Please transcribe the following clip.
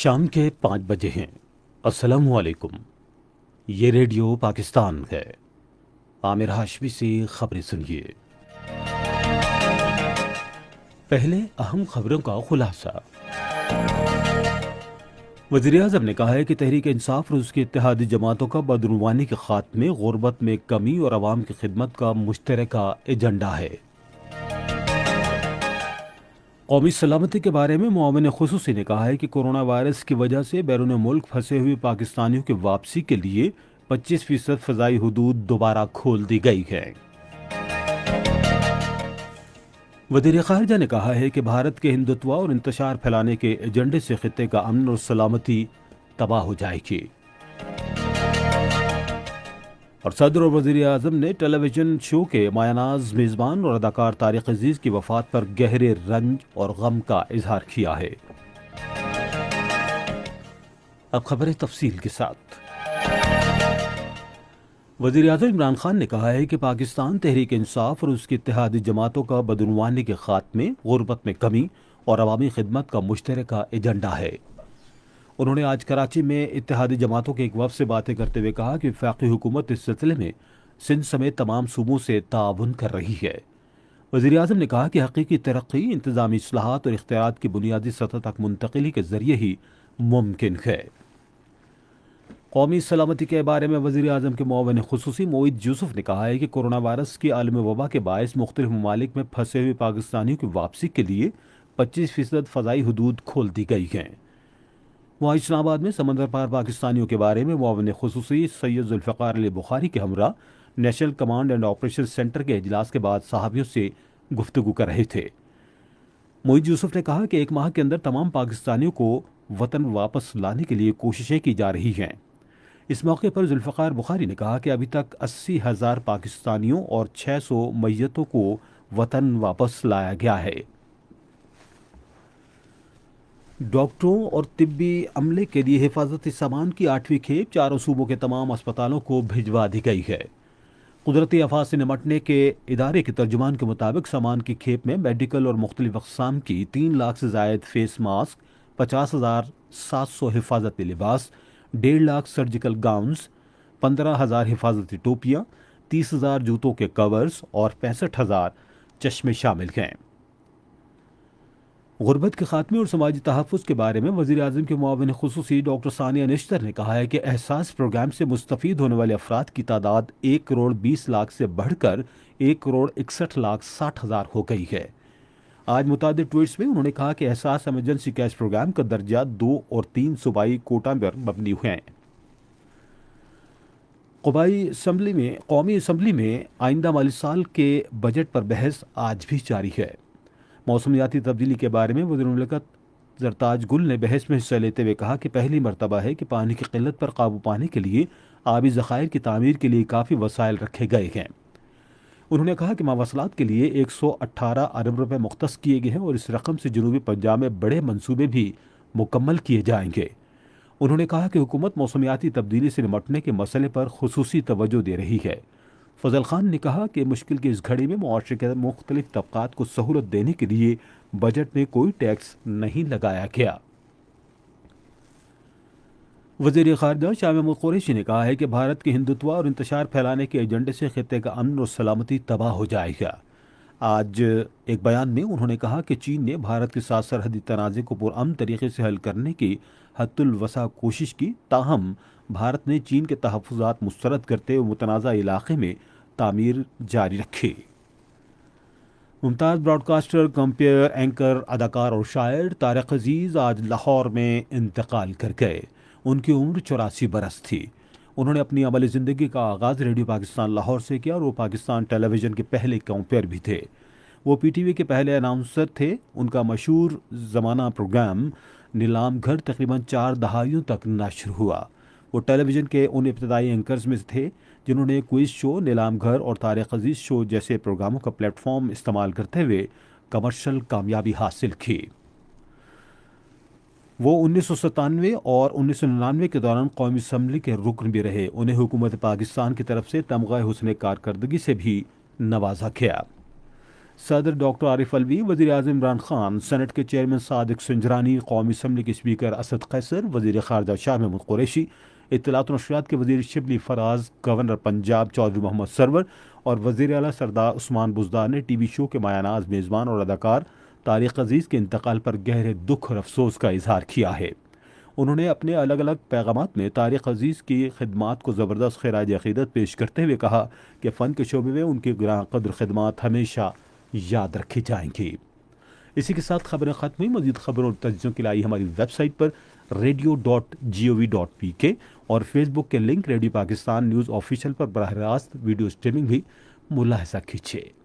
شام کے 5 بجے ہیں۔ السلام علیکم۔ یہ ریڈیو پاکستان ہے۔ عامر ہاشمی سے خبریں سنیے۔ پہلے اہم خبروں کا خلاصہ۔ وزیر اعظم نے کہا ہے کہ تحریک انصاف اور اس کی اتحادی جماعتوں کا بدعنوانی کے خاتمے، غربت میں کمی اور عوام کی خدمت کا مشترکہ ایجنڈا ہے۔ قومی سلامتی کے بارے میں معاون خصوصی نے کہا ہے کہ کورونا وائرس کی وجہ سے بیرون ملک پھنسے ہوئے پاکستانیوں کی واپسی کے لیے 25% فضائی حدود دوبارہ کھول دی گئی ہے۔ وزیر خارجہ نے کہا ہے کہ بھارت کے ہندوتوا اور انتشار پھیلانے کے ایجنڈے سے خطے کا امن اور سلامتی تباہ ہو جائے گی۔ اور صدر اور وزیر اعظم نے ٹیلی ویژن شو کے مایہ ناز میزبان اور اداکار طارق عزیز کی وفات پر گہرے رنج اور غم کا اظہار کیا ہے۔ اب خبریں تفصیل کے ساتھ۔ وزیر اعظم عمران خان نے کہا ہے کہ پاکستان تحریک انصاف اور اس کی اتحادی جماعتوں کا بدعنوانی کے خاتمے، غربت میں کمی اور عوامی خدمت کا مشترکہ ایجنڈا ہے۔ انہوں نے آج کراچی میں اتحادی جماعتوں کے ایک وفد سے باتیں کرتے ہوئے کہا کہ وفاقی حکومت اس سلسلے میں سندھ سمیت تمام صوبوں سے تعاون کر رہی ہے۔ وزیر اعظم نے کہا کہ حقیقی ترقی انتظامی اصلاحات اور اختیارات کی بنیادی سطح تک منتقلی کے ذریعے ہی ممکن ہے۔ قومی سلامتی کے بارے میں وزیر اعظم کے معاون خصوصی معید یوسف نے کہا ہے کہ کورونا وائرس کی عالمی وبا کے باعث مختلف ممالک میں پھنسے ہوئے پاکستانیوں کی واپسی کے لیے 25% فضائی حدود کھول دی گئی ہیں۔ وہاں اسلام آباد میں سمندر پار پاکستانیوں کے بارے میں معاون خصوصی سید ذوالفقار علی بخاری کے ہمراہ national command and operation centre کے اجلاس کے بعد صحافیوں سے گفتگو کر رہے تھے۔ معید یوسف نے کہا کہ 1 ماہ کے اندر تمام پاکستانیوں کو وطن واپس لانے کے لیے کوششیں کی جا رہی ہیں۔ اس موقع پر ذوالفقار بخاری نے کہا کہ ابھی تک 80,000 پاکستانیوں اور 600 میتوں کو وطن واپس لایا گیا ہے۔ ڈاکٹروں اور طبی عملے کے لیے حفاظتی سامان کی 8ویں کھیپ 4 صوبوں کے تمام اسپتالوں کو بھجوا دی گئی ہے۔ قدرتی آفات سے نمٹنے کے ادارے کے ترجمان کے مطابق سامان کی کھیپ میں میڈیکل اور مختلف اقسام کی 3 لاکھ سے زائد فیس ماسک، 50,700 حفاظتی لباس، 1.5 لاکھ سرجیکل گاؤنز، 15,000 حفاظتی ٹوپیاں، 30,000 جوتوں کے کورز اور 65,000 چشمے شامل ہیں۔ غربت کے خاتمے اور سماجی تحفظ کے بارے میں وزیر اعظم کے معاون خصوصی ڈاکٹر ثانیہ نشتر نے کہا ہے کہ احساس پروگرام سے مستفید ہونے والے افراد کی تعداد 1,20,00,000 سے بڑھ کر 1,61,60,000 ہو گئی ہے۔ آج متعدد ٹویٹس میں انہوں نے کہا کہ احساس ایمرجنسی کیش پروگرام کا درجہ 2 اور 3 صوبائی کوٹا پر مبنی ہے۔ قومی اسمبلی میں آئندہ مالی سال کے بجٹ پر بحث آج بھی جاری ہے۔ موسمیاتی تبدیلی کے بارے میں وزیر مملکت زرتاج گل نے بحث میں حصہ لیتے ہوئے کہا کہ پہلی مرتبہ ہے کہ پانی کی قلت پر قابو پانے کے لیے آبی ذخائر کی تعمیر کے لیے کافی وسائل رکھے گئے ہیں۔ انہوں نے کہا کہ مواصلات کے لیے 118 ارب روپے مختص کیے گئے ہیں اور اس رقم سے جنوبی پنجاب میں بڑے منصوبے بھی مکمل کیے جائیں گے۔ انہوں نے کہا کہ حکومت موسمیاتی تبدیلی سے نمٹنے کے مسئلے پر خصوصی توجہ دے رہی ہے۔ فضل خان نے کہا کہ مشکل کی اس گھڑی میں معاشرے کے مختلف طبقات کو سہولت دینے کے لیے بجٹ میں کوئی ٹیکس نہیں لگایا گیا۔ وزیر خارجہ شاہ محمود قریشی نے کہا ہے کہ بھارت کے ہندوتوا اور انتشار پھیلانے کے ایجنڈے سے خطے کا امن اور سلامتی تباہ ہو جائے گا۔ آج ایک بیان میں انہوں نے کہا کہ چین نے بھارت کے ساتھ سرحدی تنازع کو پرامن طریقے سے حل کرنے کی حد الوسع کوشش کی، تاہم بھارت نے چین کے تحفظات مسترد کرتے ہوئے متنازع علاقے میں تعمیر جاری رکھی۔ ممتاز براڈ کاسٹر، کمپیئر، اینکر، اداکار اور شاعر طارق عزیز آج لاہور میں انتقال کر گئے۔ ان کی عمر 84 برس تھی۔ انہوں نے اپنی عملی زندگی کا آغاز ریڈیو پاکستان لاہور سے کیا اور وہ پاکستان ٹیلی ویژن کے پہلے کمپیئر بھی تھے۔ وہ پی ٹی وی کے پہلے اناؤنسر تھے۔ ان کا مشہور زمانہ پروگرام نیلام گھر تقریباً 4 دہائیوں تک نشر ہوا۔ وہ ٹیلی ویژن کے ان ابتدائی اینکرز میں تھے جنہوں نے کوئز شو، نیلام گھر اور طارق عزیز شو جیسے پروگراموں کا پلیٹ فارم استعمال کرتے ہوئے کمرشل کامیابی حاصل کی۔ وہ 1997 اور 1999 کے دوران قومی اسمبلی کے رکن بھی رہے۔ انہیں حکومت پاکستان کی طرف سے تمغہ حسن کارکردگی سے بھی نوازا گیا۔ صدر ڈاکٹر عارف الوی، وزیر اعظم عمران خان، سینٹ کے چیئرمین صادق سنجرانی، قومی اسمبلی کے اسپیکر اسد قیصر، وزیر خارجہ شاہ محمود قریشی، اطلاعات و نشریات کے وزیر شبلی فراز، گورنر پنجاب چودھری محمد سرور اور وزیر اعلیٰ سردار عثمان بزدار نے ٹی وی شو کے مایہ ناز میزبان اور اداکار طارق عزیز کے انتقال پر گہرے دکھ اور افسوس کا اظہار کیا ہے۔ انہوں نے اپنے الگ الگ پیغامات میں طارق عزیز کی خدمات کو زبردست خراج عقیدت پیش کرتے ہوئے کہا کہ فن کے شعبے میں ان کی گراں قدر خدمات ہمیشہ یاد رکھی جائیں گی۔ اسی کے ساتھ خبریں ختم ہوئی۔ مزید خبروں اور تجزیوں کے لیے ہماری ویب سائٹ پر radio.gov.pk اور فیس بک کے link radio Pakistan news official پر براہ راست ویڈیو اسٹریمنگ بھی ملاحظہ کیجیے۔